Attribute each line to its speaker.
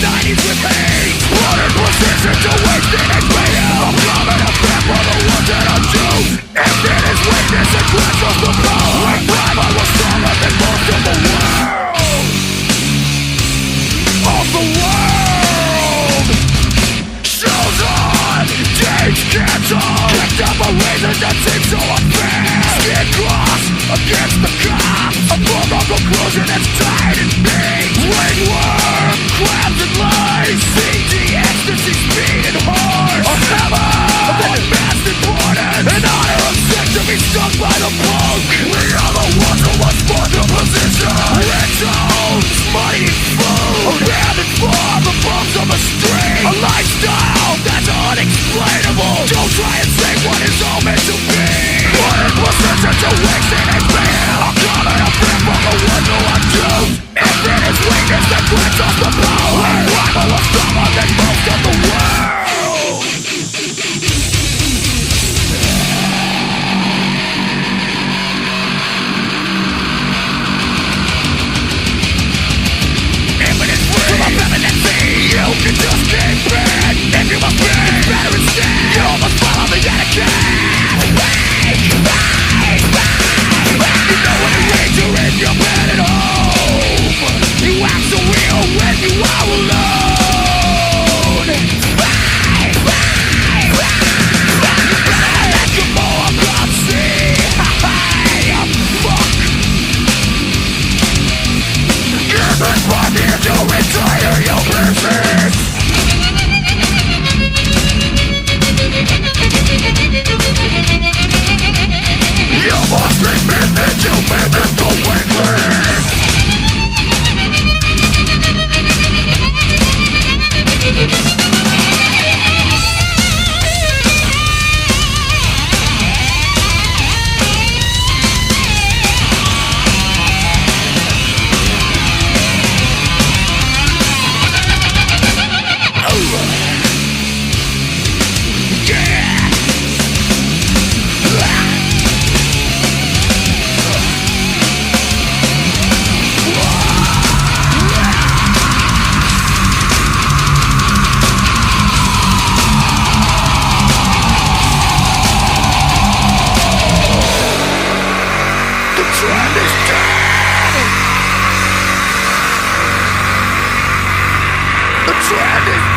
Speaker 1: 90s repeat. Put in position to waste it and pay out. I'm coming up back for the ones that I'm due. If it is weakness and crash off the power, when prime I was stronger than most of the world. Of the world. Shows on, dates canceled. Picked up a reason that seems so unfair. Skin cross against the cops. A form of conclusion that's tied in me. Ringworm, crabs and lies. CD, ecstasy, speed and horse. A hammer, unmasked important. An honor of sick to be stung by the punk. We are the ones who must force the position. Rich homes, money and food. Abandoned for the bumps of a street. A lifestyle that's unexplainable. Don't try and say what is all meant to be. Put in position to waste it and fail. I'm coming up here from the ones who are doomed. If it is weakness that grants us the power, rival is stronger than most of the world. You can just keep it. If you must be, it's better instead. You must follow the etiquette. You know when it rains, you're in your bed at home. You act so real when you are alone. You better let your more come see. Fuck. Give us money to retire your business. You must admit that you made this the wingless. The trend is